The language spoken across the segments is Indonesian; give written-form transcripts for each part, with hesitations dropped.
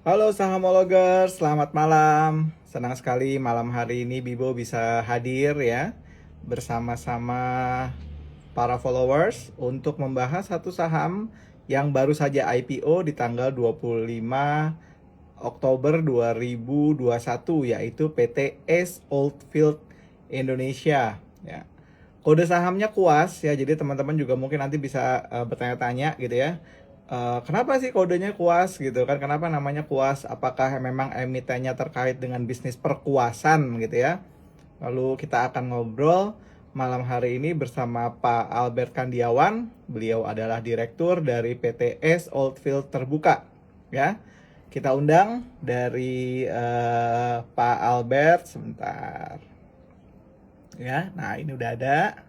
Halo sahamologers, selamat malam. Senang sekali malam hari ini Bibo bisa hadir ya bersama-sama para followers untuk membahas satu saham yang baru saja IPO di tanggal 25 Oktober 2021 yaitu PT S Oldfield Indonesia ya. Kode sahamnya kuas ya, jadi teman-teman juga mungkin nanti bisa bertanya-tanya gitu ya. Kenapa sih kodenya kuas gitu kan? Kenapa namanya kuas? Apakah memang emitennya terkait dengan bisnis perkuasan gitu ya? Lalu kita akan ngobrol malam hari ini bersama Pak Albert Kandiawan. Beliau adalah direktur dari PTS Oldfield Terbuka. Ya, kita undang dari Pak Albert sebentar. Ya, nah ini udah ada.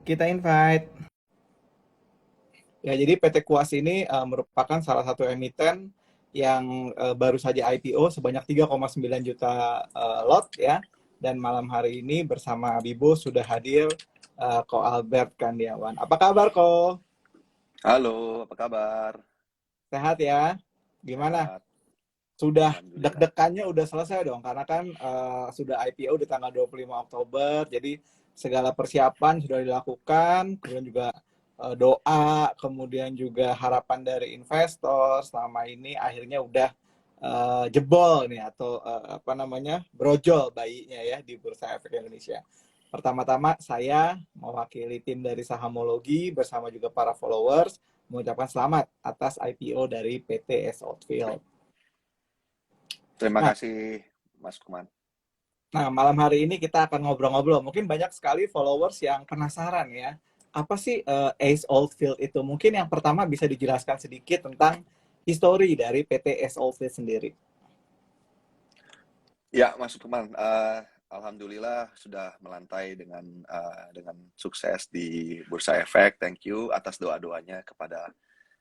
Kita invite. Ya, jadi PT Kuas ini merupakan salah satu emiten yang baru saja IPO sebanyak 3,9 juta lot ya. Dan malam hari ini bersama Bibo sudah hadir Ko Albert Kandiawan. Apa kabar Ko? Halo, apa kabar? Sehat ya? Gimana? Sehat, Sudah alhamdulillah. deg-degannya udah selesai dong karena kan sudah IPO di tanggal 25 Oktober. Jadi segala persiapan sudah dilakukan, kemudian juga doa, kemudian juga harapan dari investor selama ini akhirnya udah jebol nih atau apa namanya? Brojol bayinya ya di Bursa Efek Indonesia. Pertama-tama saya mewakili tim dari Sahamologi bersama juga para followers mengucapkan selamat atas IPO dari PT S Oldfield. Terima Nah, kasih, Mas Kuman. malam hari ini kita akan ngobrol-ngobrol. Mungkin banyak sekali followers yang penasaran ya. Apa sih Ace Oldfield itu? Mungkin yang pertama bisa dijelaskan sedikit tentang histori dari PT Ace Oldfield sendiri. Ya, Mas Kuman, alhamdulillah sudah melantai dengan sukses di Bursa Efek. Thank you atas doa-doanya kepada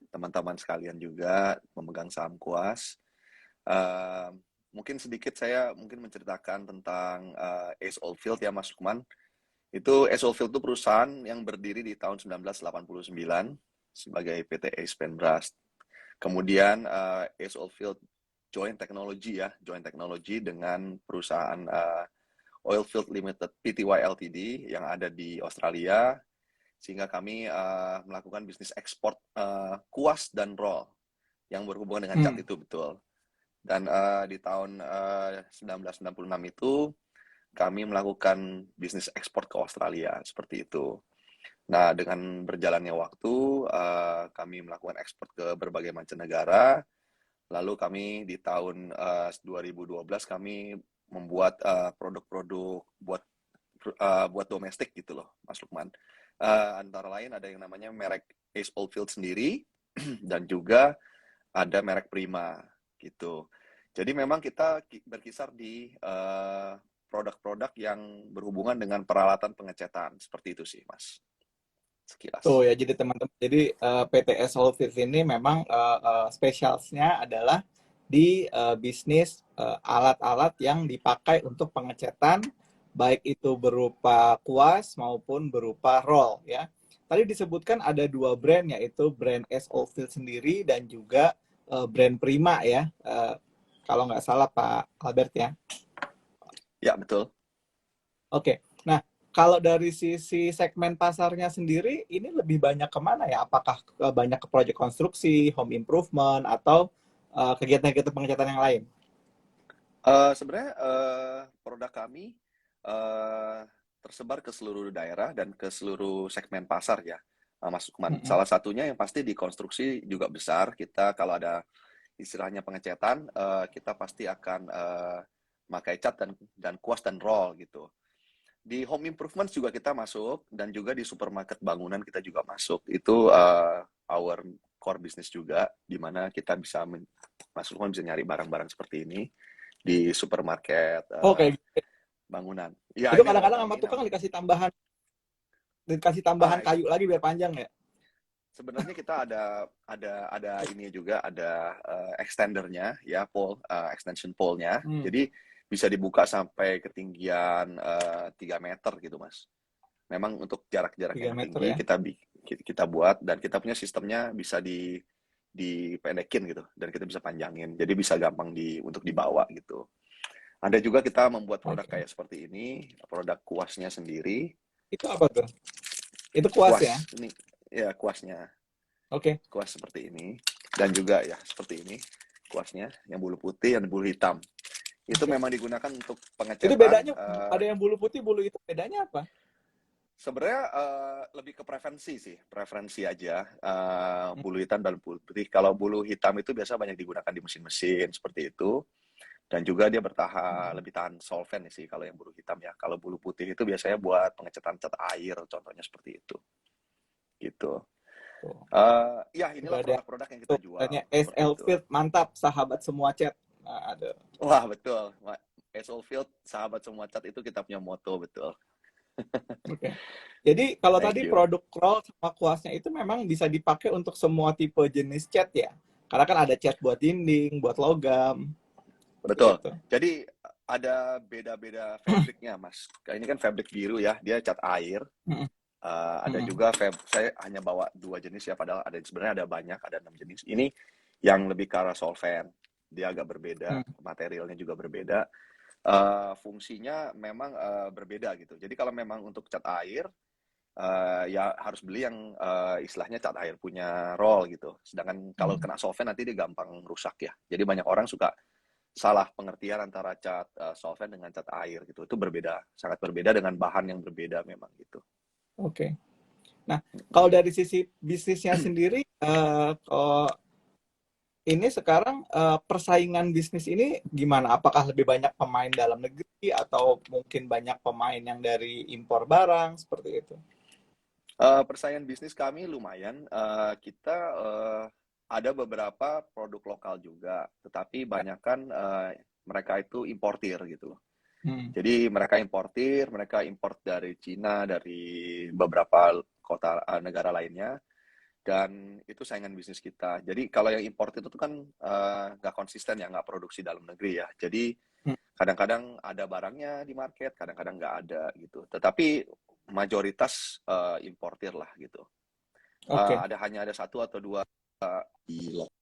teman-teman sekalian juga memegang saham kuas. Eh, Mungkin sedikit saya mungkin menceritakan tentang Ace Oldfield ya, Mas Kuman. Ace Oldfield itu perusahaan yang berdiri di tahun 1989 sebagai PT Ace Penbras. Kemudian Ace Oilfield joint technology dengan perusahaan Oilfield Limited Pty Ltd yang ada di Australia, sehingga kami melakukan bisnis ekspor kuas dan roll yang berhubungan dengan cat Hmm. itu betul. Dan di tahun 1996 itu kami melakukan bisnis ekspor ke Australia seperti itu. Nah, dengan berjalannya waktu, kami melakukan ekspor ke berbagai macam negara. Lalu kami di tahun 2012 kami membuat produk-produk buat domestik gitu loh, Mas Lukman. Antara lain ada yang namanya merek Ace Oldfield sendiri dan juga ada merek Prima gitu. Jadi memang kita berkisar di produk-produk yang berhubungan dengan peralatan pengecetan seperti itu sih, Mas. Tuh Sekilas. ya, jadi teman-teman, jadi PT S Oldfield ini memang spesialnya adalah di bisnis alat-alat yang dipakai untuk pengecetan, baik itu berupa kuas maupun berupa roll ya. Tadi disebutkan ada dua brand, yaitu brand S Oldfield sendiri dan juga brand Prima ya. Kalau nggak salah Pak Albert ya. Ya, betul. Oke, nah kalau dari sisi segmen pasarnya sendiri, ini lebih banyak kemana ya? Apakah banyak ke proyek konstruksi, home improvement, atau kegiatan-kegiatan pengecatan yang lain? Sebenarnya produk kami eh, tersebar ke seluruh daerah dan ke seluruh segmen pasar ya, Mas Lukman. Mm-mm. Salah satunya yang pasti di konstruksi juga besar. Kita kalau ada istilahnya pengecetan, kita pasti akan pakai cat dan kuas dan roll gitu. Di home improvement juga kita masuk dan juga di supermarket bangunan kita juga masuk. Itu our core business juga, di mana kita bisa Mas Lukman bisa nyari barang-barang seperti ini di supermarket Oke, bangunan. Ya, itu ini loh kadang-kadang sama kami tukang namanya. dikasih tambahan Ah, kayu lagi biar panjang ya. sebenarnya kita ada ini juga ada extendernya ya, extension pole-nya. Hmm, Jadi bisa dibuka sampai ketinggian 3 meter gitu, Mas. Memang untuk jarak-jarak 3 yang meter tinggi ya. kita buat dan kita punya sistemnya bisa dipendekin gitu dan kita bisa panjangin. Jadi bisa gampang untuk dibawa gitu. Ada juga kita membuat produk Oke. kayak seperti ini, produk kuasnya sendiri. Itu apa tuh? Itu kuas ya? Kuas ini ya kuasnya, Oke. kuas seperti ini dan juga ya seperti ini kuasnya yang bulu putih dan bulu hitam. Itu Oke. memang digunakan untuk Itu pengecetan. bedanya ada yang bulu putih, bulu hitam, bedanya apa? Sebenarnya lebih ke preferensi sih, preferensi aja. Bulu hitam dan bulu putih. Kalau bulu hitam itu biasa banyak digunakan di mesin-mesin seperti itu. Dan juga dia bertahan, lebih tahan solvent sih kalau yang bulu hitam ya. Kalau bulu putih itu biasanya buat pengecetan cat air, contohnya seperti itu. Gitu. Tuh. Ya inilah Udah ada produk-produk yang kita tuh, jual katanya seperti SL itu. Fit, mantap, sahabat semua chat. Nah, ada. Wah betul, Field sahabat semua cat itu kita punya moto betul. Oke. Jadi kalau Thank tadi you. produk roll sama kuasnya itu memang bisa dipakai untuk semua tipe jenis cat ya. Karena kan ada cat buat dinding, buat logam, Betul. gitu. Jadi ada beda-beda fabriknya, Mas. Ini kan fabrik biru ya, dia cat air. Mm, Ada mm, juga saya hanya bawa 2 jenis ya, padahal sebenarnya ada banyak, ada 6 jenis. Ini yang lebih ke arah solvent. Dia agak berbeda, mm. materialnya juga berbeda. Fungsinya memang berbeda gitu. Jadi kalau memang untuk cat air, ya harus beli yang istilahnya cat air punya roll gitu. Sedangkan kalau kena solvent nanti dia gampang rusak ya. Jadi banyak orang suka salah pengertian antara cat solvent dengan cat air gitu. Itu berbeda, sangat berbeda dengan bahan yang berbeda memang gitu. Oke. Nah, kalau dari sisi bisnisnya sendiri, kalau ini sekarang persaingan bisnis ini gimana? Apakah lebih banyak pemain dalam negeri atau mungkin banyak pemain yang dari impor barang seperti itu? Persaingan bisnis kami lumayan. Kita ada beberapa produk lokal juga, tetapi banyakan mereka itu importir gitu loh. Hmm. Jadi mereka import dari Cina, dari beberapa kota negara lainnya, dan itu saingan bisnis kita. Jadi kalau yang import itu tuh kan nggak konsisten ya, nggak produksi dalam negeri ya. Jadi Hmm. kadang-kadang ada barangnya di market, kadang-kadang nggak ada gitu. Tetapi mayoritas importir lah gitu. Oke, Hanya ada satu atau dua di lokal.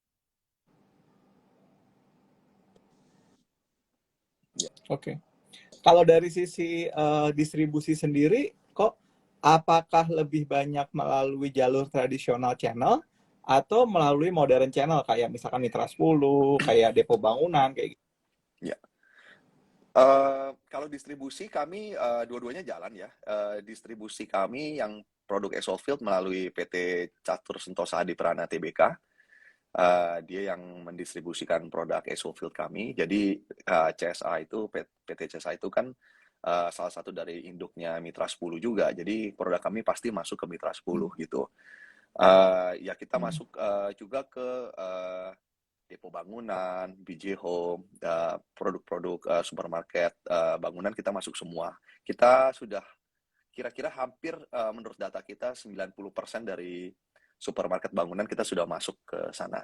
Ya. oke. Kalau dari sisi distribusi sendiri, kok apakah lebih banyak melalui jalur tradisional channel atau melalui modern channel kayak misalkan Mitra 10, kayak Depo Bangunan kayak gitu? Ya. Kalau distribusi kami dua-duanya jalan ya. Distribusi kami yang produk Esolfield melalui PT Catur Sentosa Adi Prana Tbk. Dia yang mendistribusikan produk Esolfield kami. Jadi CSA itu PT CSA itu kan salah satu dari induknya Mitra 10 juga. Jadi produk kami pasti masuk ke Mitra 10 gitu. Ya kita Hmm. masuk juga ke Depo Bangunan, BJ Home, produk-produk supermarket bangunan kita masuk semua. Kita sudah kira-kira hampir menurut data kita 90% dari supermarket bangunan kita sudah masuk ke sana.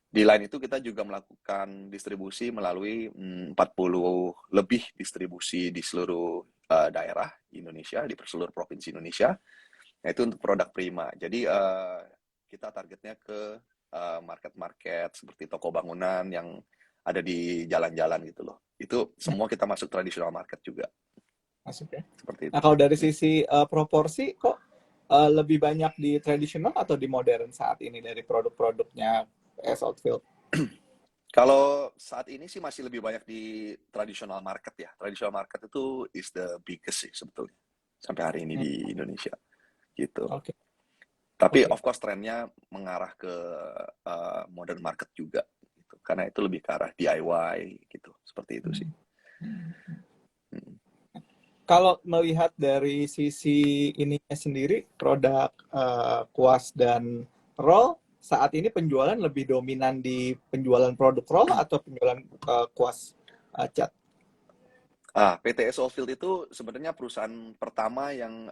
Di lain itu kita juga melakukan distribusi melalui 40 lebih distribusi di seluruh daerah Indonesia, di seluruh provinsi Indonesia. Nah, itu untuk produk Prima. Jadi kita targetnya ke market-market seperti toko bangunan yang ada di jalan-jalan gitu loh. Itu semua kita masuk tradisional market juga. Masuk ya. Seperti Nah, itu. kalau dari sisi proporsi kok lebih banyak di tradisional atau di modern saat ini dari produk-produknya S Outfield? Kalau saat ini sih masih lebih banyak di tradisional market ya. Tradisional market itu is the biggest sih sebetulnya sampai hari ini Hmm. di Indonesia gitu. Oke, Tapi oke. of course trennya mengarah ke modern market juga gitu. Karena itu lebih ke arah DIY gitu. Seperti itu sih. Hmm. Hmm. Kalau melihat dari sisi ininya sendiri, produk kuas dan roll, saat ini penjualan lebih dominan di penjualan produk roll atau penjualan kuas cat? PT Esolfield itu sebenarnya perusahaan pertama yang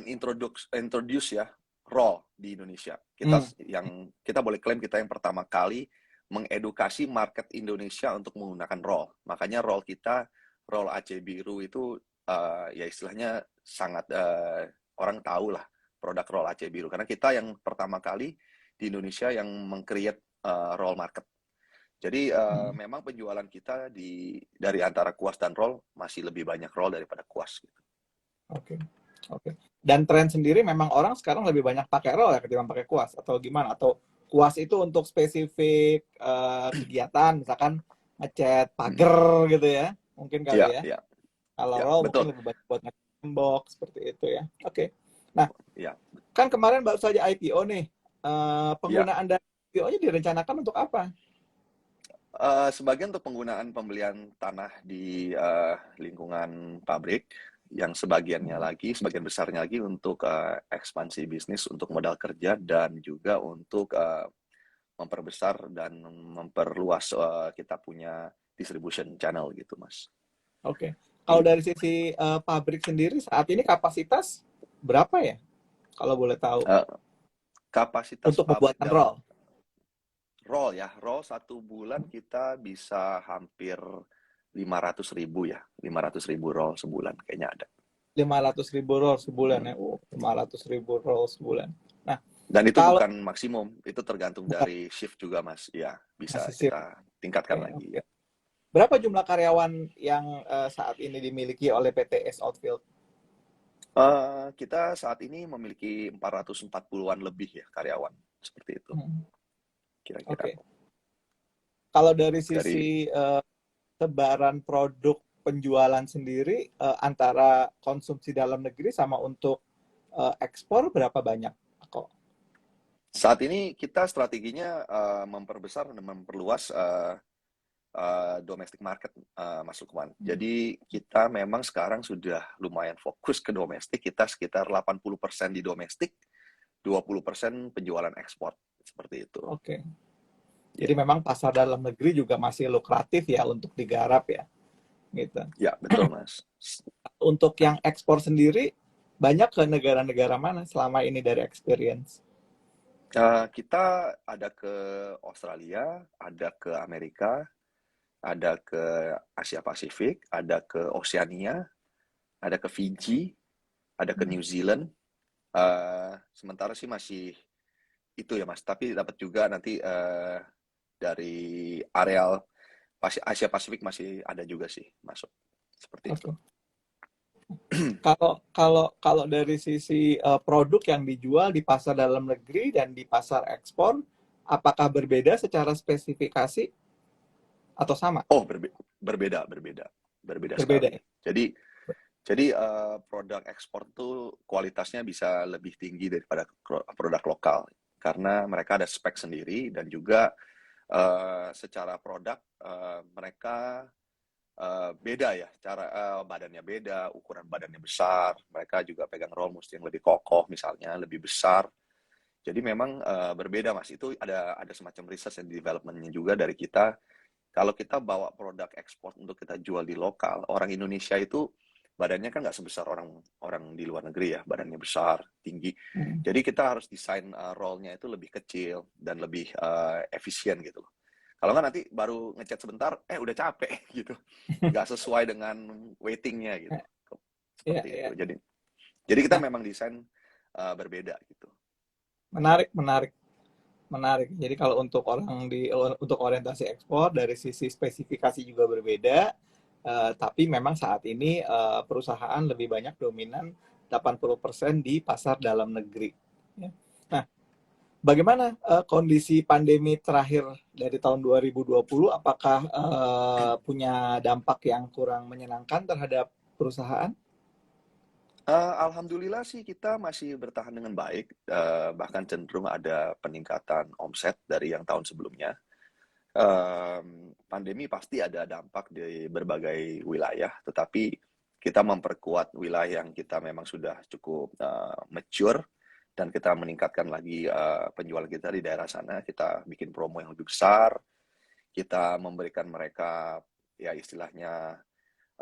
introduce ya roll di Indonesia. Hmm. Kita boleh klaim kita yang pertama kali mengedukasi market Indonesia untuk menggunakan roll. Makanya roll kita, roll Aceh Biru itu ya istilahnya sangat orang tahu lah produk roll Aceh Biru karena kita yang pertama kali di Indonesia yang meng-create roll market. Jadi memang penjualan kita dari antara kuas dan roll masih lebih banyak roll daripada kuas gitu. Oke. Oke. Dan tren sendiri memang orang sekarang lebih banyak pakai roll ya ketimbang pakai kuas atau gimana? Atau kuas itu untuk spesifik kegiatan, misalkan ngecat pagar gitu ya, mungkin Iya, kali ya. iya, Kalau iya, roll betul. mungkin lebih banyak buat ngecat tembok seperti itu ya. Oke. Nah, Iya, kan kemarin baru saja IPO nih. iya. Penggunaan dana IPO-nya direncanakan untuk apa? Sebagian untuk penggunaan pembelian tanah di lingkungan pabrik, yang sebagiannya lagi, sebagian besarnya lagi untuk ekspansi bisnis, untuk modal kerja, dan juga untuk memperbesar dan memperluas kita punya distribution channel gitu, Mas. Oke. Kalau dari sisi pabrik sendiri saat ini kapasitas berapa ya? Kalau boleh tahu Eh, Kapasitas untuk pabrik pembuatan dalam roll. roll 1 bulan kita bisa hampir 500.000 ya, 500.000 roll sebulan kayaknya ada. 500.000 roll sebulan ya. 500.000 roll sebulan. Nah, Dan itu kalau bukan maksimum, itu tergantung bukan dari shift juga, Mas. Ya, bisa masih sip. kita tingkatkan Oke, lagi. oke. Berapa jumlah karyawan yang saat ini dimiliki oleh PT S Outfield? Kita saat ini memiliki 440-an lebih ya karyawan, seperti itu, Hmm, kira-kira. Oke. Kalau dari Dari sisi sebaran produk penjualan sendiri antara konsumsi dalam negeri sama untuk ekspor berapa banyak kok? saat ini kita strateginya memperbesar dan memperluas domestic market, Mas Lukman. Jadi kita memang sekarang sudah lumayan fokus ke domestik, kita sekitar 80% di domestik, 20% penjualan ekspor, seperti itu. Oke. Jadi Ya, memang pasar dalam negeri juga masih lukratif ya untuk digarap ya, gitu. ya betul, Mas. Untuk yang ekspor sendiri banyak ke negara-negara mana selama ini dari experience? Kita ada ke Australia, ada ke Amerika, ada ke Asia Pasifik, ada ke Oceania, ada ke Fiji, ada ke New Zealand. Sementara sih masih itu ya, Mas. Tapi dapat juga nanti dari areal Asia Pasifik masih ada juga sih masuk seperti itu. Oke. Kalau dari sisi produk yang dijual di pasar dalam negeri dan di pasar ekspor, apakah berbeda secara spesifikasi atau sama? Oh, berbeda Berbeda sekali. ya? Jadi produk ekspor tuh kualitasnya bisa lebih tinggi daripada produk lokal karena mereka ada spek sendiri dan juga secara produk mereka beda ya, cara badannya beda, ukuran badannya besar, mereka juga pegang roll mesti yang lebih kokoh misalnya, lebih besar. Jadi memang berbeda, Mas. Itu ada semacam research and development-nya juga dari kita. Kalau kita bawa produk ekspor untuk kita jual di lokal, orang Indonesia itu badannya kan nggak sebesar orang orang di luar negeri ya, badannya besar, tinggi. Hmm. Jadi kita harus desain roll-nya itu lebih kecil dan lebih efisien gitu loh. Kalau nggak nanti baru ngecat sebentar, udah capek gitu. Nggak sesuai dengan weighting-nya gitu. Ya, Seperti itu. ya. Jadi kita Nah, memang desain berbeda gitu. menarik, menarik, menarik. Jadi kalau untuk orientasi ekspor dari sisi spesifikasi juga berbeda, tapi memang saat ini perusahaan lebih banyak dominan 80% di pasar dalam negeri. Ya. Nah, bagaimana kondisi pandemi terakhir dari tahun 2020? Apakah punya dampak yang kurang menyenangkan terhadap perusahaan? Alhamdulillah sih kita masih bertahan dengan baik, bahkan cenderung ada peningkatan omset dari yang tahun sebelumnya. Pandemi pasti ada dampak di berbagai wilayah, tetapi kita memperkuat wilayah yang kita memang sudah cukup mature dan kita meningkatkan lagi penjualan kita di daerah sana. Kita bikin promo yang lebih besar, kita memberikan mereka ya istilahnya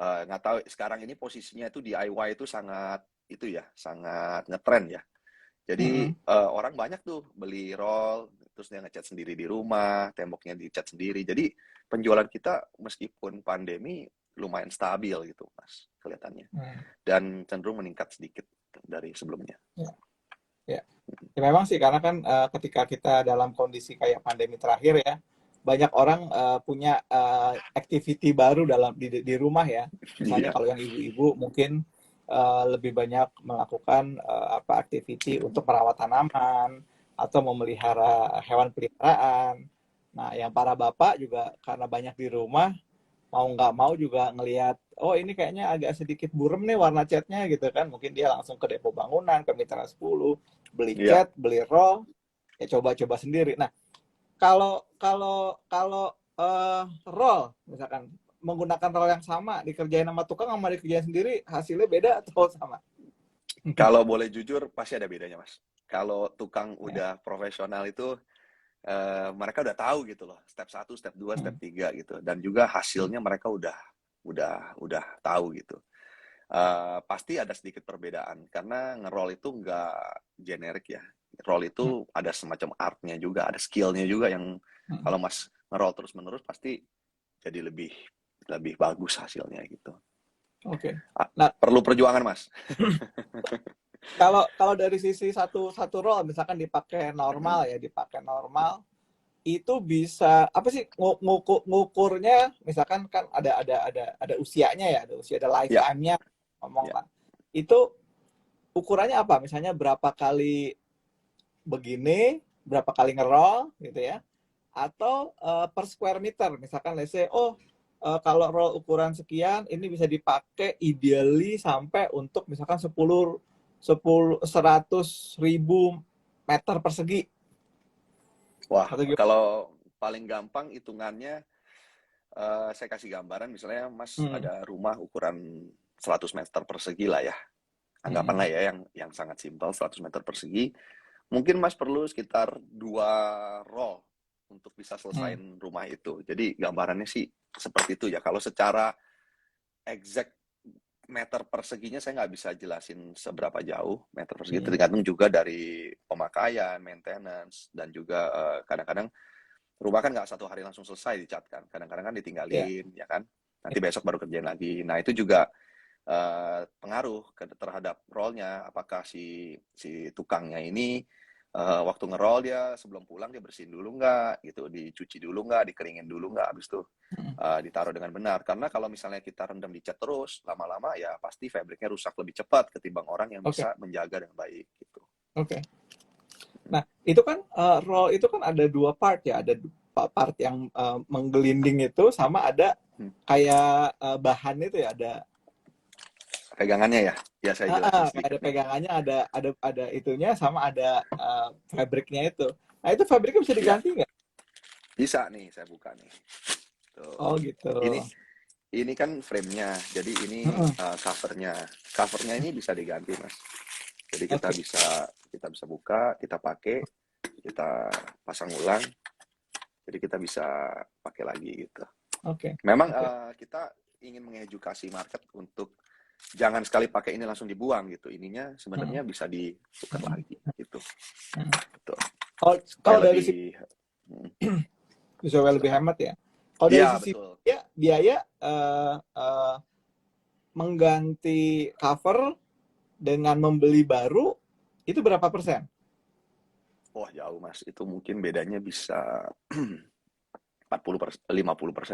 nggak tahu sekarang ini posisinya itu DIY itu sangat itu ya sangat ngetren ya. Jadi Mm-mm. orang banyak tuh beli roll, terus dia ngecat sendiri di rumah, temboknya dicat sendiri. Jadi penjualan kita meskipun pandemi lumayan stabil gitu, Mas, kelihatannya. Hmm. Dan cenderung meningkat sedikit dari sebelumnya. Ya. Ya. Ya memang sih karena kan ketika kita dalam kondisi kayak pandemi terakhir ya, banyak orang punya activity baru di rumah ya. Misalnya Iya, kalau yang ibu-ibu mungkin lebih banyak melakukan apa activity untuk merawat tanaman atau memelihara hewan peliharaan. Nah, yang para bapak juga karena banyak di rumah, mau nggak mau juga ngelihat, oh ini kayaknya agak sedikit burem nih warna catnya gitu kan. Mungkin dia langsung ke Depo Bangunan, ke Mitra 10, beli iya. cat, beli roll, ya coba-coba sendiri. Nah, kalau kalau kalau roll misalkan menggunakan roll yang sama dikerjain sama tukang sama dikerjain sendiri hasilnya beda atau sama? Kalau boleh jujur, pasti ada bedanya, Mas. Kalau tukang Ya. udah profesional itu, mereka udah tahu gitu loh, step 1, step 2, step Hmm. 3 gitu. Dan juga hasilnya mereka udah tahu gitu. Pasti ada sedikit perbedaan karena nge-roll itu nggak generik ya. Roll Hmm. itu ada semacam artnya juga, ada skillnya juga yang Hmm. kalau Mas nge-roll terus-menerus pasti jadi lebih lebih bagus hasilnya gitu. Oke. Nah, Perlu perjuangan, Mas. kalau kalau dari sisi satu satu roll misalkan Mhm. dipakai normal itu bisa apa sih ngukurnya misalkan kan ada usianya ya, ada usia, ada Ya, lifetime-nya ngomong ya. lah. Itu ukurannya apa? Misalnya berapa kali begini, berapa kali ngerol gitu ya. Atau per square meter, misalkan let's say oh kalau roll ukuran sekian ini bisa dipakai ideally sampai untuk misalkan 100.000 meter persegi Wah, atau gimana? kalau paling gampang hitungannya, saya kasih gambaran misalnya Mas Hmm. ada rumah ukuran 100 meter persegi lah ya. Anggapanlah Hmm. ya yang sangat simpel 100 meter persegi. Mungkin Mas perlu sekitar 2 roll untuk bisa Hmm. selesaiin rumah itu. Jadi gambarannya sih seperti itu ya. Kalau secara exact meter perseginya saya nggak bisa jelasin seberapa jauh meter persegi, Hmm. tergantung juga dari pemakaian, maintenance, dan juga kadang-kadang rumah kan nggak satu hari langsung selesai dicat kan. Kadang-kadang kan Ya. ditinggalin, ya kan. Nanti besok baru kerjain lagi. Nah itu juga pengaruh terhadap rollnya. Apakah si tukangnya ini waktu ngeroll dia sebelum pulang dia bersihin dulu nggak, gitu, dicuci dulu nggak, dikeringin dulu nggak, habis itu Hmm. ditaruh dengan benar. Karena kalau misalnya kita rendam di cat terus, lama-lama ya pasti fabriknya rusak lebih cepat ketimbang orang yang Oke. bisa menjaga dengan baik gitu. Oke. Nah, itu kan roll itu kan ada dua part ya, ada part yang menggelinding itu sama ada Hmm. kayak bahan itu ya, ada Pegangannya ya, ya saya jelasin kayak sedikit ada nih. pegangannya, ada itunya sama ada fabriknya itu. Nah, itu fabriknya bisa Ya, diganti nggak? bisa nih saya buka nih. Tuh. Oh gitu. Ini kan frame-nya, jadi ini Mm-mm. covernya. Covernya ini bisa diganti, Mas. Jadi Oke. kita bisa buka, kita pakai, kita pasang ulang, jadi kita bisa pakai lagi gitu. Oke. Memang Oke. kita ingin mengedukasi market untuk jangan sekali pakai ini langsung dibuang gitu. Ininya Mm-mm. sebenarnya bisa ditukar Mm-mm. lagi gitu. Mm-mm. Betul. Kalau Supaya kalau dari sisi lebih hmm, supaya lebih silakan. hemat ya. Kalau dari Iya, sisi betul. biaya mengganti cover dengan membeli baru itu berapa persen? Wah, jauh, Mas. Itu mungkin bedanya bisa 50%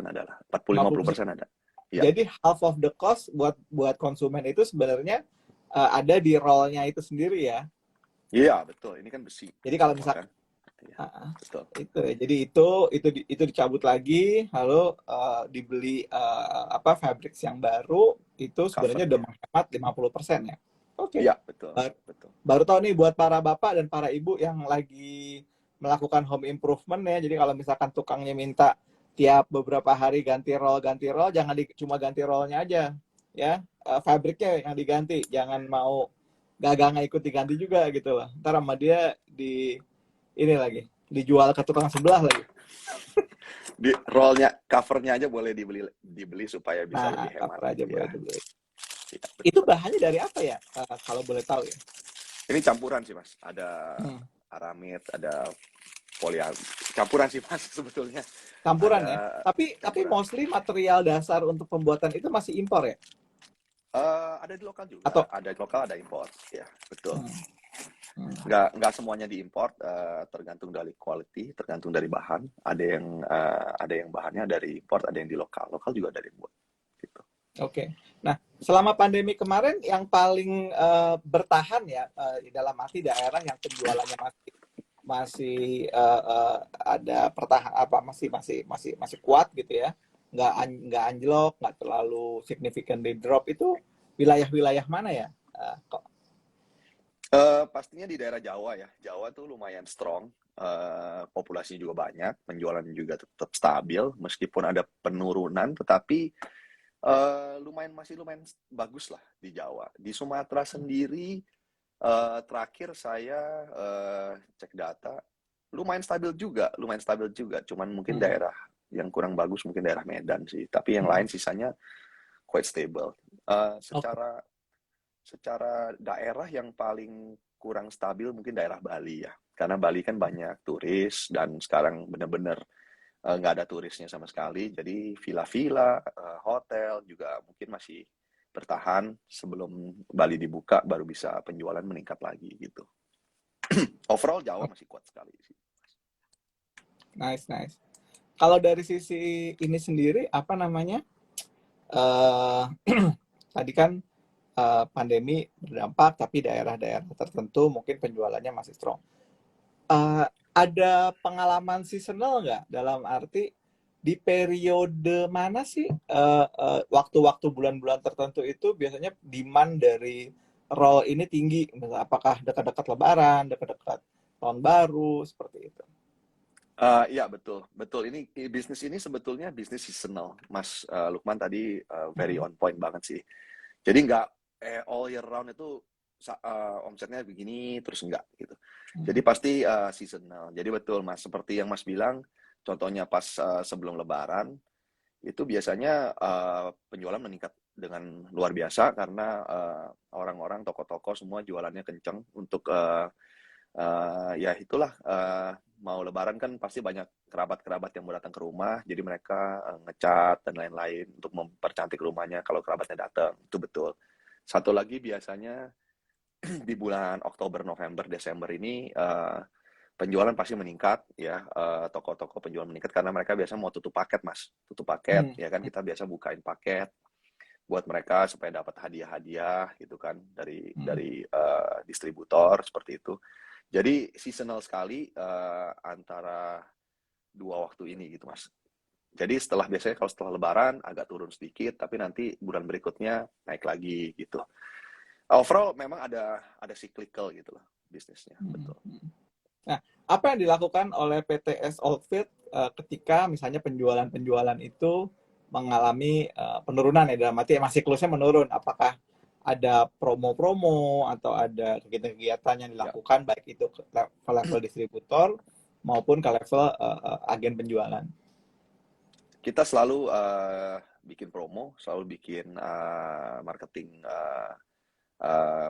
adalah 40-50% 50%. ada. Iya. Jadi half of the cost buat buat konsumen itu sebenarnya ada di rollnya itu sendiri ya. Iya, betul. Ini kan besi Jadi kalau semua misalkan kan. Iya, ah, betul. itu ya. Jadi itu dicabut lagi lalu dibeli apa fabric yang baru itu sebenarnya udah Covernya. menghemat 50% ya. Oke. Iya, betul. Bar- Betul. Baru tahu nih buat para bapak dan para ibu yang lagi melakukan home improvement ya. Jadi kalau misalkan tukangnya minta tiap beberapa hari ganti roll, jangan cuma ganti rollnya aja, ya. Fabriknya yang diganti, jangan mau gagang ikut diganti juga gitu loh. Ntar sama dia di ini lagi, dijual ke tukang sebelah lagi. Di rollnya, covernya aja boleh dibeli dibeli supaya bisa Nah, lebih hemat cover aja gitu ya. boleh dibeli. Iya, Itu betul. bahannya dari apa ya? Kalau boleh tahu ya. Ini campuran sih, Mas. Ada Hmm. aramid, ada campuran sih, Mas, sebetulnya. Campuran ya. Ada Tapi campuran. mostly material dasar untuk pembuatan itu masih impor ya? Ada di lokal juga, Atau ada di lokal, ada impor. Ya, betul. hmm. Nggak semuanya diimport, tergantung dari quality, tergantung dari bahan. Ada yang bahannya dari import, ada yang di lokal. Lokal juga ada yang buat gitu. Oke. Nah, selama pandemi kemarin yang paling bertahan ya di dalam arti daerah yang penjualannya masih masih ada pertahan apa masih kuat gitu ya. Nggak anjlok, nggak terlalu significantly drop itu wilayah-wilayah mana ya? Kok. Pastinya di daerah Jawa ya. Jawa tuh lumayan strong, populasinya juga banyak, penjualan juga tetap stabil, meskipun ada penurunan, tetapi masih lumayan bagus lah di Jawa. Di Sumatera sendiri, terakhir saya cek data, lumayan stabil juga. Cuman mungkin Hmm. daerah yang kurang bagus mungkin daerah Medan sih. Tapi yang lain sisanya quite stable. Oke. Secara daerah yang paling kurang stabil mungkin daerah Bali ya. Karena Bali kan banyak turis dan sekarang benar-benar nggak ada turisnya sama sekali. Jadi villa-villa, hotel juga mungkin masih bertahan sebelum Bali dibuka baru bisa penjualan meningkat lagi gitu. Overall Jawa masih kuat sekali sih. Nice, nice. Kalau dari sisi ini sendiri apa namanya? eh Tadi kan pandemi berdampak, tapi daerah-daerah tertentu mungkin penjualannya masih strong. Ada pengalaman seasonal nggak? Dalam arti di periode mana sih waktu-waktu bulan-bulan tertentu itu biasanya demand dari roll ini tinggi? Misalnya, apakah dekat-dekat Lebaran, dekat-dekat Tahun Baru, seperti itu? Iya betul, betul. Ini bisnis ini sebetulnya bisnis seasonal, Mas Lukman tadi very Hmm. on point banget sih. Jadi nggak all year round itu omsetnya begini terus enggak gitu. Jadi Hmm. pasti seasonal. Jadi betul Mas, seperti yang Mas bilang, contohnya pas sebelum Lebaran itu biasanya penjualan meningkat dengan luar biasa karena orang-orang toko-toko semua jualannya kenceng untuk ya itulah mau Lebaran kan pasti banyak kerabat-kerabat yang mau datang ke rumah, jadi mereka ngecat dan lain-lain untuk mempercantik rumahnya kalau kerabatnya datang. Itu betul. Satu lagi biasanya di bulan Oktober, November, Desember ini penjualan pasti meningkat ya, toko-toko penjualan meningkat karena mereka biasa mau tutup paket Mas, tutup paket Hmm. ya kan kita biasa bukain paket buat mereka supaya dapat hadiah-hadiah gitu kan dari Hmm. dari distributor seperti itu. Jadi seasonal sekali antara dua waktu ini gitu Mas. Jadi biasanya kalau setelah Lebaran agak turun sedikit, tapi nanti bulan berikutnya naik lagi gitu. Overall memang ada cyclical gitu loh bisnisnya, Hmm. betul. Nah, apa yang dilakukan oleh PTS Outfit ketika misalnya penjualan-penjualan itu mengalami penurunan ya, dalam arti emang siklusnya menurun? Apakah ada promo-promo atau ada kegiatan-kegiatan yang Ya, dilakukan baik itu ke level distributor maupun ke level agen penjualan? kita selalu bikin promo, selalu bikin marketing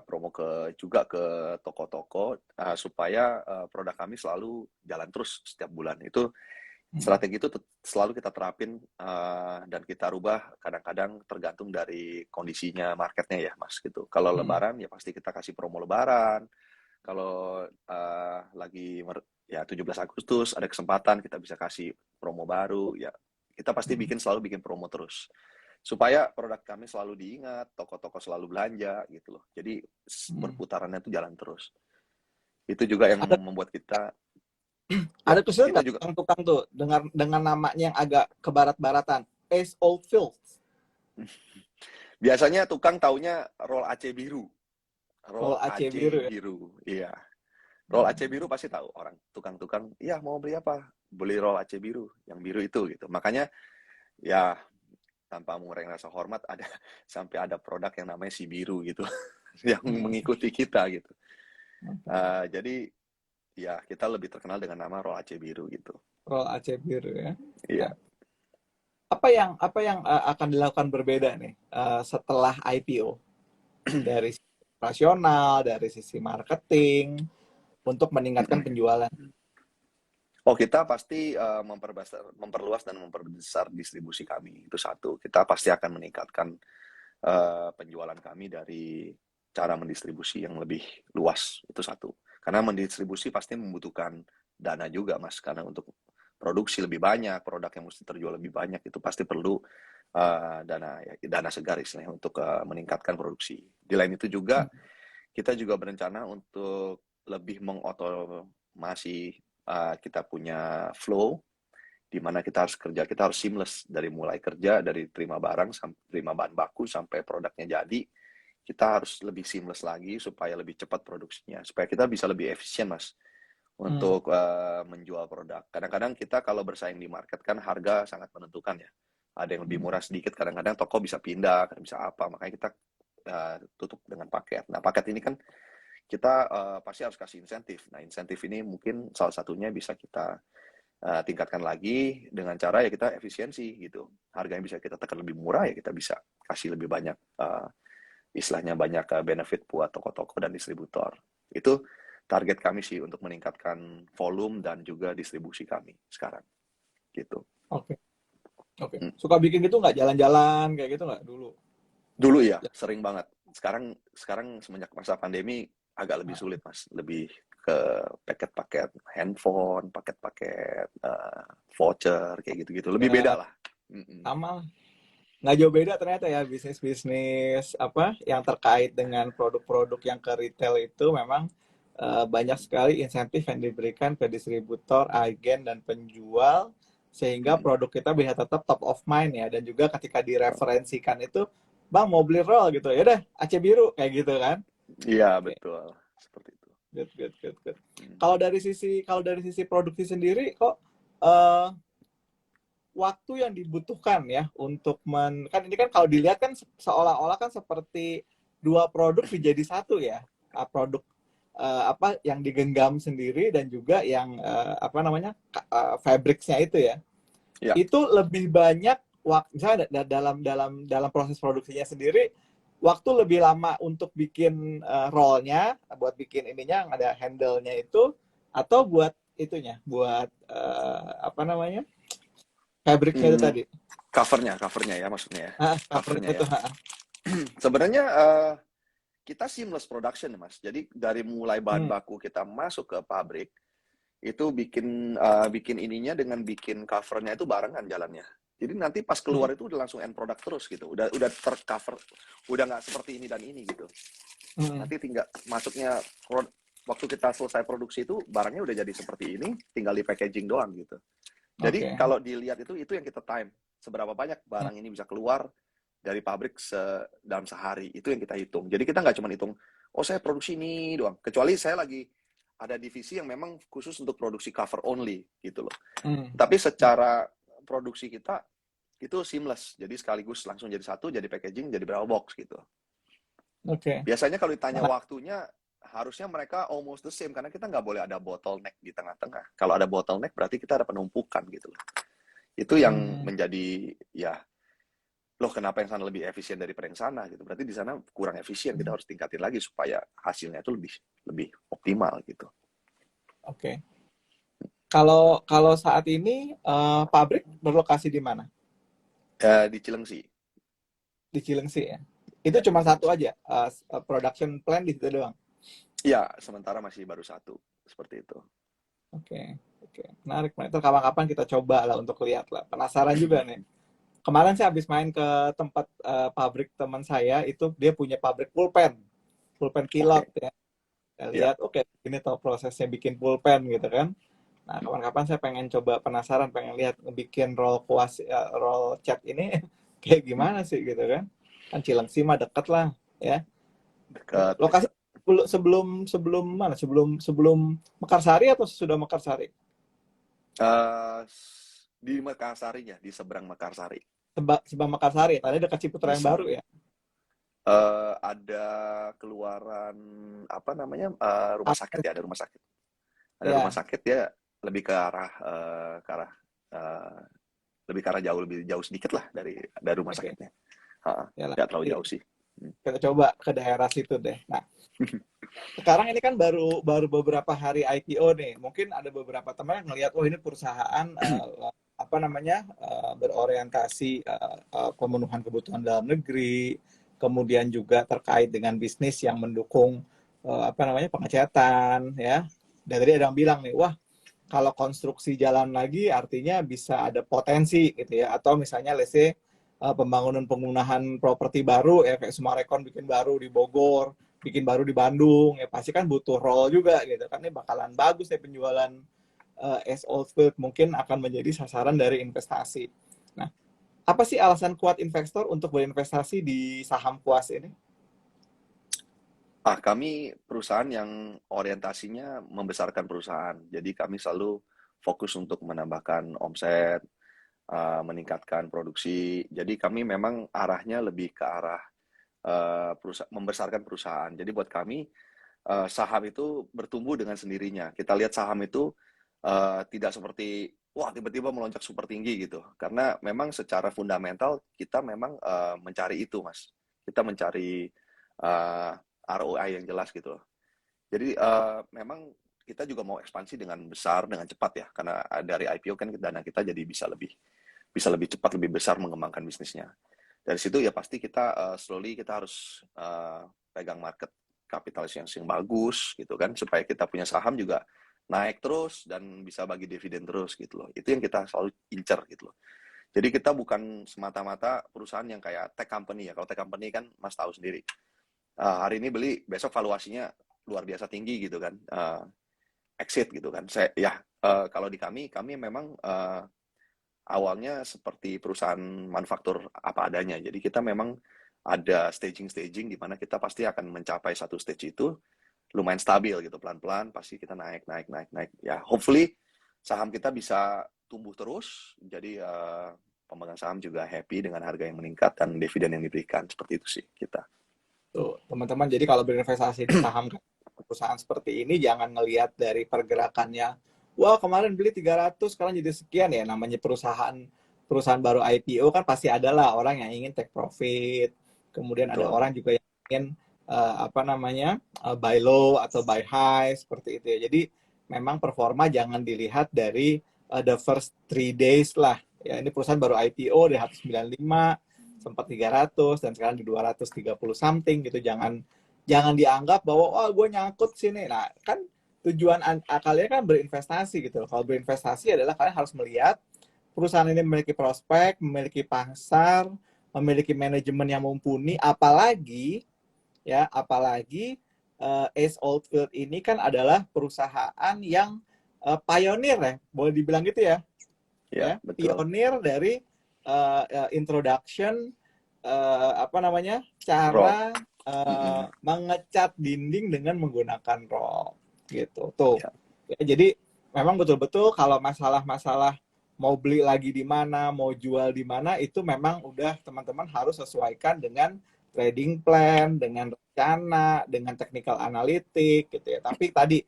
promo juga ke toko-toko supaya produk kami selalu jalan terus setiap bulan. Itu Hmm. strategi itu selalu kita terapin dan kita rubah kadang-kadang tergantung dari kondisinya marketnya ya Mas gitu. Kalau Hmm. Lebaran ya pasti kita kasih promo Lebaran. Kalau lagi ya 17 Agustus ada kesempatan kita bisa kasih promo baru ya. Kita pasti Hmm. selalu bikin promo terus supaya produk kami selalu diingat, toko-toko selalu belanja gitu loh. Jadi Hmm. berputarannya itu jalan terus. Itu juga yang Ada membuat kita ya ada kesulitan kita nggak juga tukang-tukang tuh dengan namanya yang agak kebarat-baratan? Ace Old Fields, biasanya tukang taunya roll AC biru. Roll Roll Aceh AC biru ya. biru. Iya. Roll AC biru Hmm. pasti tahu orang. Tukang-tukang, iya mau beli apa? Beli roll AC biru. Yang biru itu gitu. Makanya ya tanpa mengurangi rasa hormat ada sampai ada produk yang namanya si biru gitu yang Hmm. mengikuti kita gitu. Oke. Jadi ya kita lebih terkenal dengan nama roll AC biru gitu. Roll Aceh biru ya. Nah, Iya. apa yang akan dilakukan berbeda nih setelah IPO dari sisi operasional, dari sisi marketing untuk meningkatkan penjualan? Oh, kita pasti memperluas dan memperbesar distribusi kami. Itu satu. Kita pasti akan meningkatkan penjualan kami dari cara mendistribusi yang lebih luas. Itu satu. Karena mendistribusi pasti membutuhkan dana juga, Mas. Karena untuk produksi lebih banyak, produk yang mesti terjual lebih banyak, itu pasti perlu dana segar istilahnya untuk meningkatkan produksi. Di lain itu juga, kita juga berencana untuk lebih mengotomasi kita punya flow, di mana kita harus seamless dari mulai kerja, dari terima barang, terima bahan baku, sampai produknya jadi. Kita harus lebih seamless lagi supaya lebih cepat produksinya, supaya kita bisa lebih efisien, Mas, untuk menjual produk. Kadang-kadang kita kalau bersaing di market kan harga sangat menentukan ya. Ada yang lebih murah sedikit, kadang-kadang toko bisa pindah, bisa apa, makanya kita tutup dengan paket. Nah, paket ini kan kita pasti harus kasih insentif. Nah, insentif ini mungkin salah satunya bisa kita tingkatkan lagi dengan cara ya kita efisiensi gitu. Harganya bisa kita tekan lebih murah, ya kita bisa kasih lebih banyak istilahnya banyak benefit buat toko-toko dan distributor. Itu target kami sih untuk meningkatkan volume dan juga distribusi kami sekarang gitu. Oke, oke. Hmm. Suka bikin gitu nggak, jalan-jalan kayak gitu nggak dulu? Dulu ya, sering banget. Sekarang semenjak masa pandemi agak lebih sulit, Mas. Lebih ke paket-paket handphone, paket-paket voucher kayak gitu-gitu. Lebih beda Ya, lah. Mm-mm. sama lah. Nggak jauh beda ternyata ya, bisnis-bisnis apa yang terkait dengan produk-produk yang ke retail itu memang banyak sekali insentif yang diberikan ke distributor, agen, dan penjual, sehingga Mm. produk kita bisa tetap top of mind ya. Dan juga ketika direferensikan itu, bang mau beli roll gitu, ya udah Aceh biru kayak gitu kan. Iya, Oke, betul. Seperti itu. good, good, good, good. Mm. Kalau dari sisi produksi sendiri kok eh, waktu yang dibutuhkan ya untuk kan ini kan kalau dilihat kan seolah-olah kan seperti dua produk menjadi satu ya. Produk apa yang digenggam sendiri dan juga yang apa namanya fabricsnya itu ya. Ya. Itu lebih banyak waktu misalnya dalam proses produksinya sendiri, waktu lebih lama untuk bikin rollnya, buat bikin ininya yang ada handle-nya itu, atau buat itunya, buat apa namanya, fabricnya itu Hmm, tadi. covernya ya maksudnya ya. Covernya Covernya itu. ya. Sebenarnya kita seamless production ya, Mas. Jadi dari mulai bahan Hmm. baku kita masuk ke pabrik, itu bikin ininya dengan bikin covernya itu barengan jalannya. Jadi nanti pas Hmm. keluar itu udah langsung end product terus gitu. Udah tercover, udah nggak seperti ini dan ini gitu. Hmm. Nanti tinggal masuknya waktu kita selesai produksi itu barangnya udah jadi seperti ini, tinggal di packaging doang gitu. Jadi Oke. kalau dilihat itu yang kita time. Seberapa banyak Hmm. barang ini bisa keluar dari pabrik dalam sehari. Itu yang kita hitung. Jadi kita nggak cuma hitung, oh saya produksi ini doang. Kecuali saya lagi ada divisi yang memang khusus untuk produksi cover only gitu loh. Hmm. Tapi secara produksi kita itu seamless. Jadi sekaligus langsung jadi satu, jadi packaging, jadi berapa box gitu. Oke. Biasanya kalau ditanya Nah, waktunya, harusnya mereka almost the same. Karena kita nggak boleh ada bottleneck di tengah-tengah. Kalau ada bottleneck berarti kita ada penumpukan gitu loh. Itu yang hmm. menjadi ya, loh kenapa yang sana lebih efisien daripada yang sana gitu. Berarti di sana kurang efisien, kita harus tingkatin lagi supaya hasilnya itu lebih lebih optimal gitu. Oke. Kalau kalau saat ini pabrik berlokasi di mana? Di Cilengsi. Di Cilengsi ya. Itu Ya, di cuma satu Cilengsi. aja, production plan di situ doang. Iya, sementara masih baru satu. Seperti itu. Oke, oke. Menarik, menarik. Itu kapan-kapan kita coba lah untuk lihat lah. Penasaran juga nih. Kemarin saya habis main ke tempat pabrik teman saya, itu dia punya pabrik pulpen. Pulpen pilot Oke. ya. Saya Ya. lihat, oke, ini tahu prosesnya bikin pulpen gitu kan. Nah, kapan-kapan saya pengen coba, penasaran, pengen lihat bikin roll kuas, roll cat ini kayak gimana sih gitu kan. Kan Cilengsi mah deket lah ya. Dekat, Lokasi dekat. sebelum sebelum mana? Sebelum sebelum Mekarsari atau sesudah Mekarsari? Eh, di Mekarsari ya, di seberang Mekarsari. Sebelum Mekarsari, tadi dekat Di Ciputra yang baru ya. ada keluaran apa namanya rumah sakit ya, ada rumah Ya, sakit ya, lebih ke arah eh, lebih ke arah lebih jauh sedikit lah dari rumah oke. sakitnya. Ha, Ya lah. nggak terlalu jauh sih. Hmm. Kita coba ke daerah situ deh. Nah, sekarang ini kan baru baru beberapa hari IPO nih. Mungkin ada beberapa teman yang ngelihat, oh ini perusahaan apa namanya berorientasi pemenuhan kebutuhan dalam negeri, kemudian juga terkait dengan bisnis yang mendukung apa namanya, pengecetan ya. Dan tadi ada yang bilang nih, wah kalau konstruksi jalan lagi artinya bisa ada potensi gitu ya, atau misalnya let's say pembangunan penggunaan properti baru ya, kayak Sumarekon bikin baru di Bogor, bikin baru di Bandung ya, pasti kan butuh roll juga gitu kan, ini bakalan bagus nih penjualan as old field, mungkin akan menjadi sasaran dari investasi. Nah, apa sih alasan kuat investor untuk berinvestasi di saham kuas ini? Kami perusahaan yang orientasinya membesarkan perusahaan. Jadi kami selalu fokus untuk menambahkan omset, meningkatkan produksi. Jadi kami memang arahnya lebih ke arah membesarkan perusahaan. Jadi buat kami saham itu bertumbuh dengan sendirinya. Kita lihat saham itu tidak seperti wah tiba-tiba melonjak super tinggi gitu. Karena memang secara fundamental kita memang mencari itu, Mas. Kita mencari uh, ROI yang jelas gitu loh. Jadi memang kita juga mau ekspansi dengan besar, dengan cepat ya. Karena dari IPO kan dana kita jadi bisa lebih cepat, lebih besar mengembangkan bisnisnya. Dari situ ya pasti kita slowly kita harus pegang market capitalization yang bagus gitu kan, supaya kita punya saham juga naik terus dan bisa bagi dividen terus gitu loh. Itu yang kita selalu incer gitu loh. Jadi kita bukan semata-mata perusahaan yang kayak tech company ya. Kalau tech company kan Mas tahu sendiri. Hari ini beli, besok valuasinya luar biasa tinggi gitu kan. Exit gitu kan. Kalau di kami memang awalnya seperti perusahaan manufaktur apa adanya. Jadi kita memang ada staging di mana kita pasti akan mencapai satu stage itu lumayan stabil gitu, pelan-pelan pasti kita naik. Ya, hopefully saham kita bisa tumbuh terus. Jadi pemegang saham juga happy dengan harga yang meningkat dan dividen yang diberikan. Seperti itu sih kita. Tuh, teman-teman, jadi kalau berinvestasi di saham perusahaan seperti ini, jangan ngelihat dari pergerakannya. Wah, kemarin beli 300, sekarang jadi sekian ya. Namanya perusahaan perusahaan baru IPO kan pasti adalah orang yang ingin take profit. Kemudian ada Betul. orang juga yang ingin apa namanya, buy low atau buy high seperti itu ya. Jadi memang performa jangan dilihat dari the first 3 days lah. Ya, ini perusahaan baru IPO di 195, sempat 300 dan sekarang di 230 something gitu. Jangan dianggap bahwa wah gue nyangkut sini. Nah, kan tujuan kalian kan berinvestasi gitu. Kalau berinvestasi adalah kalian harus melihat perusahaan ini memiliki prospek, memiliki pasar, memiliki manajemen yang mumpuni, apalagi Ace Oldfield ini kan adalah perusahaan yang pionir ya, boleh dibilang gitu ya. Ya, betul. Pionir dari introduction apa namanya, Roll. cara mengecat dinding dengan menggunakan roll gitu tuh Ya. ya. Jadi memang betul-betul kalau masalah-masalah mau beli lagi di mana, mau jual di mana, itu memang udah teman-teman harus sesuaikan dengan trading plan, dengan rencana, dengan technical analitik gitu ya. Tapi tadi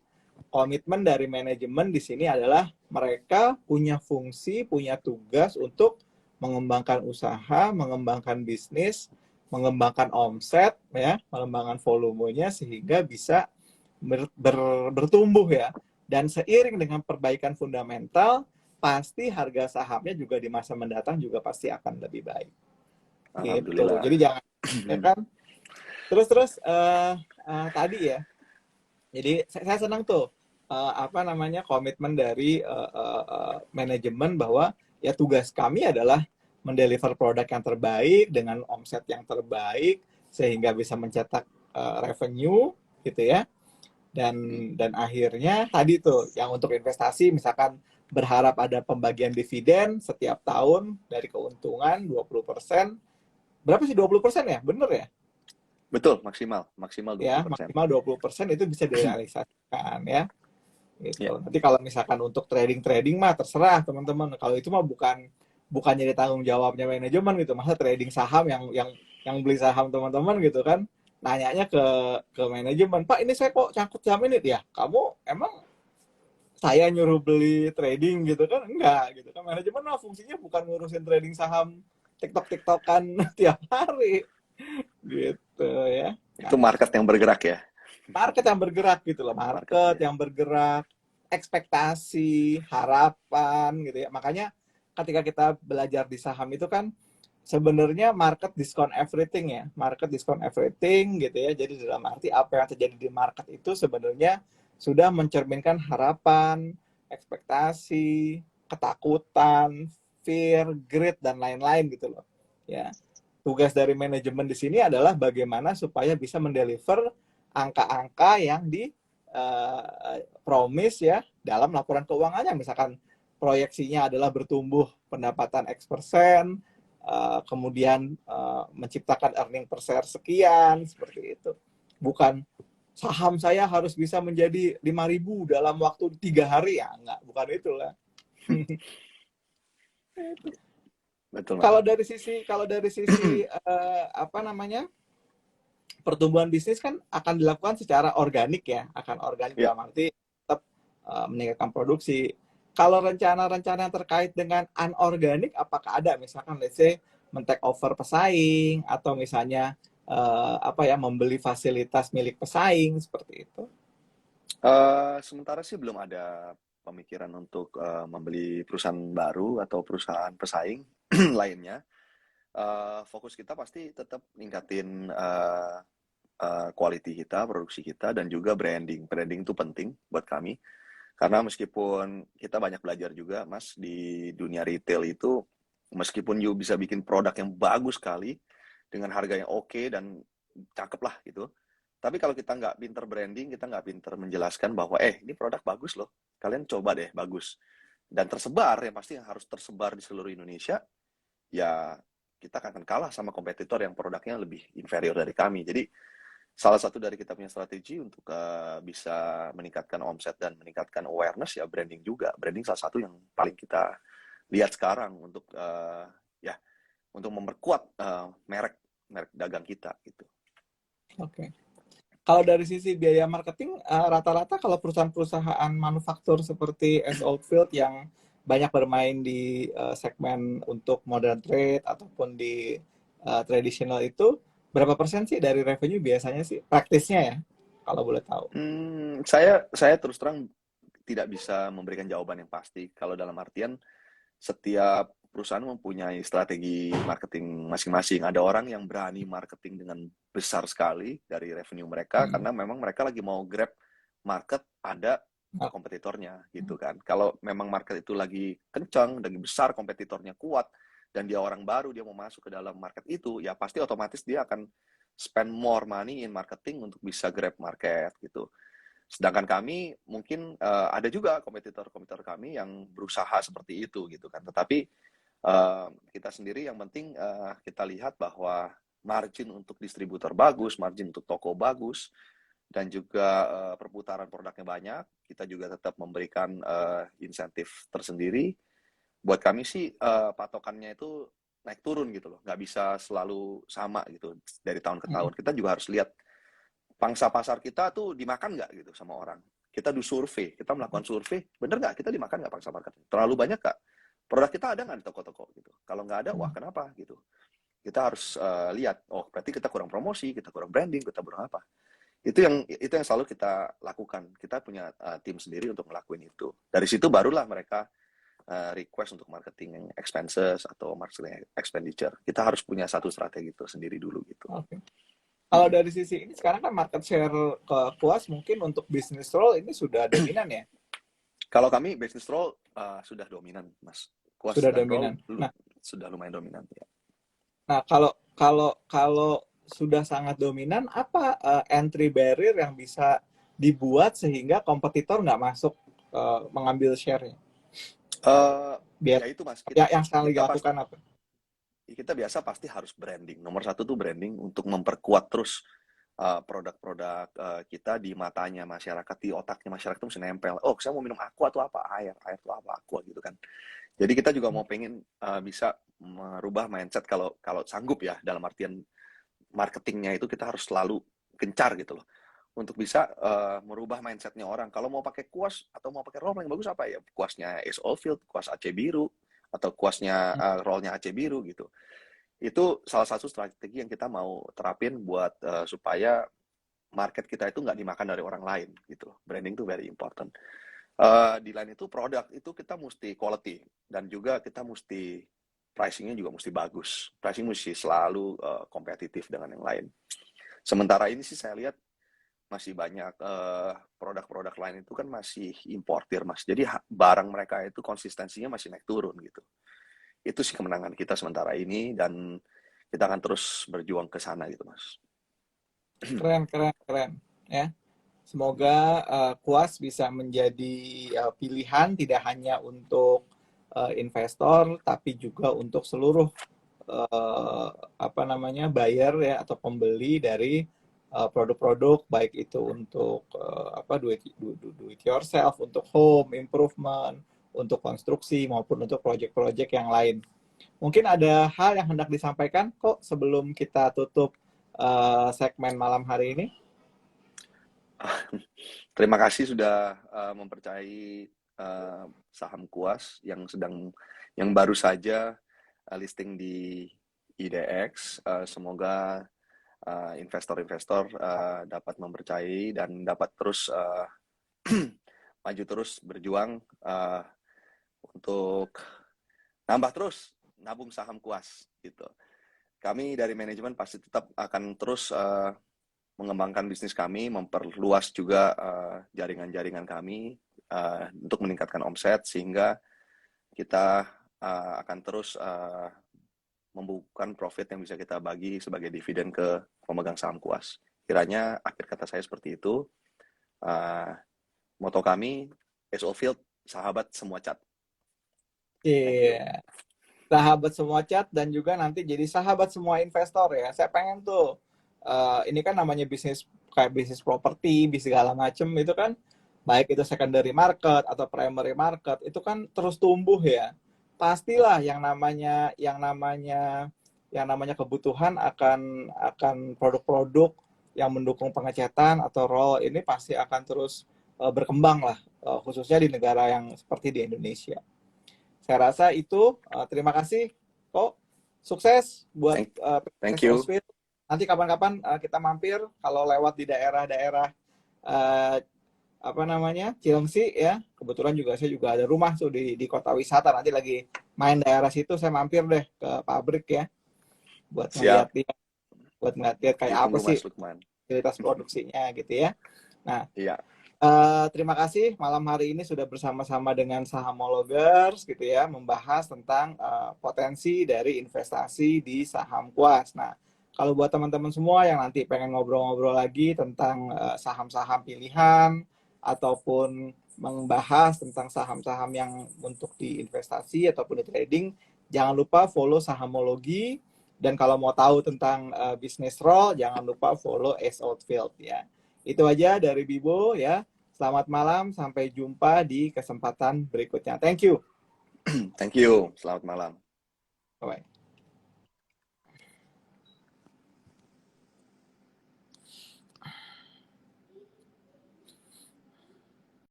komitmen dari manajemen di sini adalah mereka punya fungsi, punya tugas untuk mengembangkan usaha, mengembangkan bisnis, mengembangkan omset, ya, mengembangkan volumenya sehingga bisa bertumbuh ya. Dan seiring dengan perbaikan fundamental, pasti harga sahamnya juga di masa mendatang juga pasti akan lebih baik. Gitu. Alhamdulillah. Jadi jangan ya kan. Terus tadi ya. Jadi saya senang tuh apa namanya, komitmen dari manajemen bahwa ya tugas kami adalah mendeliver produk yang terbaik dengan omset yang terbaik sehingga bisa mencetak revenue gitu ya. Dan akhirnya tadi tuh yang untuk investasi misalkan berharap ada pembagian dividen setiap tahun dari keuntungan 20%. Berapa sih 20% ya? Bener ya? Betul, maksimal Ya, 20%. maksimal 20% itu bisa direalisasikan ya. Ya. Gitu. Nanti kalau misalkan untuk trading mah terserah teman-teman. Kalau itu mah bukan jadi tanggung jawabnya manajemen gitu. Masa trading saham yang beli saham teman-teman gitu kan, nanyanya ke manajemen, Pak ini saya kok cangkut saham ini ya. Kamu emang saya nyuruh beli trading gitu kan? Enggak gitu kan. Manajemen mah fungsinya bukan ngurusin trading saham TikTok-TikTokan tiap hari gitu ya. Itu Nah, market yang bergerak ya. market yang bergerak gitu loh, market Marketnya. yang bergerak, ekspektasi, harapan gitu ya. Makanya ketika kita belajar di saham itu kan sebenarnya market discount everything ya, market discount everything gitu ya. Jadi dalam arti apa yang terjadi di market itu sebenarnya sudah mencerminkan harapan, ekspektasi, ketakutan, fear, greed dan lain-lain gitu loh. Ya, tugas dari manajemen di sini adalah bagaimana supaya bisa mendeliver angka-angka yang di promise ya dalam laporan keuangannya. Misalkan proyeksinya adalah bertumbuh pendapatan X%, kemudian menciptakan earning per share sekian, seperti itu. Bukan saham saya harus bisa menjadi 5.000 dalam waktu 3 hari, ya enggak, bukan itulah. Betul, Mas. Kalau dari sisi apa namanya, pertumbuhan bisnis kan akan dilakukan secara organik ya, akan organik Ya. dalam arti tetap meningkatkan produksi. Kalau rencana-rencana yang terkait dengan anorganik, apakah ada misalkan let's say men-take over pesaing atau misalnya apa ya, membeli fasilitas milik pesaing seperti itu? Sementara sih belum ada pemikiran untuk membeli perusahaan baru atau perusahaan pesaing lainnya. Fokus kita pasti tetap ningkatin quality kita, produksi kita, dan juga branding. Branding itu penting buat kami. Karena meskipun kita banyak belajar juga, Mas, di dunia retail itu, meskipun you bisa bikin produk yang bagus sekali, dengan harga yang oke dan cakep lah gitu. Tapi kalau kita nggak pinter branding, kita nggak pinter menjelaskan bahwa, ini produk bagus loh, kalian coba deh, bagus. Dan tersebar, yang pasti harus tersebar di seluruh Indonesia, ya kita akan kalah sama kompetitor yang produknya lebih inferior dari kami. Jadi, salah satu dari kita punya strategi untuk bisa meningkatkan omset dan meningkatkan awareness ya branding juga. Branding salah satu yang paling kita lihat sekarang untuk ya untuk memperkuat merek dagang kita gitu. Oke. Kalau dari sisi biaya marketing, rata-rata kalau perusahaan-perusahaan manufaktur seperti S. Oldfield yang banyak bermain di segmen untuk modern trade ataupun di traditional itu, berapa persen sih dari revenue biasanya sih? Praktisnya ya, kalau boleh tahu. Saya terus terang tidak bisa memberikan jawaban yang pasti. Kalau dalam artian setiap perusahaan mempunyai strategi marketing masing-masing. Ada orang yang berani marketing dengan besar sekali dari revenue mereka karena memang mereka lagi mau grab market pada kompetitornya gitu kan. Kalau memang market itu lagi kencang, lagi besar, kompetitornya kuat, dan dia orang baru, dia mau masuk ke dalam market itu, ya pasti otomatis dia akan spend more money in marketing untuk bisa grab market gitu. Sedangkan kami mungkin ada juga kompetitor-kompetitor kami yang berusaha seperti itu gitu kan. Tetapi kita sendiri yang penting kita lihat bahwa margin untuk distributor bagus, margin untuk toko bagus, dan juga perputaran produknya banyak. Kita juga tetap memberikan insentif tersendiri. Buat kami sih patokannya itu naik turun gitu loh, nggak bisa selalu sama gitu dari tahun ke tahun. Kita juga harus lihat pangsa pasar kita tuh dimakan nggak gitu sama orang. Kita do survei, kita melakukan survei, bener nggak kita dimakan nggak pangsa pasar? Terlalu banyak nggak? Produk kita ada nggak di toko-toko gitu? Kalau nggak ada, wah kenapa gitu? Kita harus lihat, oh berarti kita kurang promosi, kita kurang branding, kita kurang apa? Itu yang selalu kita lakukan. Kita punya tim sendiri untuk ngelakuin itu. Dari situ barulah mereka request untuk marketing expenses atau marketing expenditure. Kita harus punya satu strategi itu sendiri dulu gitu. Oke. Kalau dari sisi ini sekarang kan market share ke Kuas mungkin untuk business role ini sudah dominan ya? Kalau kami business role sudah dominan, Mas. Kuas Sudah dan role dominan. Nah, sudah lumayan dominan ya. Nah, kalau sudah sangat dominan, apa entry barrier yang bisa dibuat sehingga kompetitor nggak masuk mengambil share-nya? Biar Ya itu Mas, yang sekarang kita dilakukan apa? kita biasa pasti harus branding. Nomor satu tuh branding untuk memperkuat terus produk-produk kita di matanya masyarakat, di otaknya masyarakat itu mesti nempel. Oh, saya mau minum aqua atau apa? Air itu apa? Aqua gitu kan. Jadi kita juga mau pengen bisa merubah mindset kalau kalau sanggup ya, dalam artian marketingnya itu kita harus selalu gencar gitu loh. Untuk bisa merubah mindsetnya orang. Kalau mau pakai kuas atau mau pakai roll yang bagus apa ya? Kuasnya Ace Oldfield, kuas AC biru, atau kuasnya rollnya AC biru gitu. Itu salah satu strategi yang kita mau terapin buat supaya market kita itu nggak dimakan dari orang lain gitu. Branding itu very important. Di lain itu produk itu kita mesti quality dan juga kita mesti pricingnya juga mesti bagus. Pricing mesti selalu kompetitif dengan yang lain. Sementara ini sih saya lihat masih banyak produk-produk lain itu kan masih importir, Mas. Jadi barang mereka itu konsistensinya masih naik turun gitu. Itu sih kemenangan kita sementara ini, dan kita akan terus berjuang ke sana gitu, Mas. Keren, keren, keren. Ya. Semoga Kuas bisa menjadi pilihan tidak hanya untuk investor, tapi juga untuk seluruh buyer ya atau pembeli dari produk-produk, baik itu untuk do it yourself, untuk home improvement, untuk konstruksi maupun untuk proyek-proyek yang lain. Mungkin ada hal yang hendak disampaikan kok sebelum kita tutup segmen malam hari ini. Terima kasih sudah mempercayai saham Kuas yang baru saja listing di IDX. Semoga investor-investor dapat mempercayai dan dapat terus maju terus berjuang untuk nambah terus nabung saham Kuas gitu. Kami dari manajemen pasti tetap akan terus mengembangkan bisnis kami, memperluas juga jaringan-jaringan kami untuk meningkatkan omset, sehingga kita akan terus membukukan profit yang bisa kita bagi sebagai dividen ke pemegang saham Kuas. Kiranya akhir kata saya seperti itu. Moto kami, SO Field, sahabat semua cat. Iya. Sahabat semua cat dan juga nanti jadi sahabat semua investor ya. Saya pengen tuh, ini kan namanya bisnis kayak bisnis properti, bisnis segala macem itu kan, baik itu secondary market atau primary market, itu kan terus tumbuh ya. Pastilah yang namanya kebutuhan akan produk-produk yang mendukung pengecatan atau roll ini pasti akan terus berkembang lah, khususnya di negara yang seperti di Indonesia. Saya rasa itu. Terima kasih kok. Sukses buat Thank you. Nanti kapan-kapan kita mampir kalau lewat di daerah-daerah Cilengsi ya. Kebetulan juga saya juga ada rumah tuh di kota wisata. Nanti lagi main daerah situ, saya mampir deh ke pabrik ya. Buat ngeliat kayak apa sih fasilitas produksinya gitu ya. Nah, iya. Terima kasih malam hari ini sudah bersama-sama dengan Sahamologers gitu ya, membahas tentang potensi dari investasi di saham Kuas. Nah, kalau buat teman-teman semua yang nanti pengen ngobrol-ngobrol lagi tentang saham-saham pilihan ataupun membahas tentang saham-saham yang untuk diinvestasi ataupun di trading, jangan lupa follow Sahamologi, dan kalau mau tahu tentang bisnis roll, jangan lupa follow SO Field ya. Itu aja dari Bibo ya. Selamat malam, sampai jumpa di kesempatan berikutnya. Thank you. Thank you. Selamat malam. Bye-bye.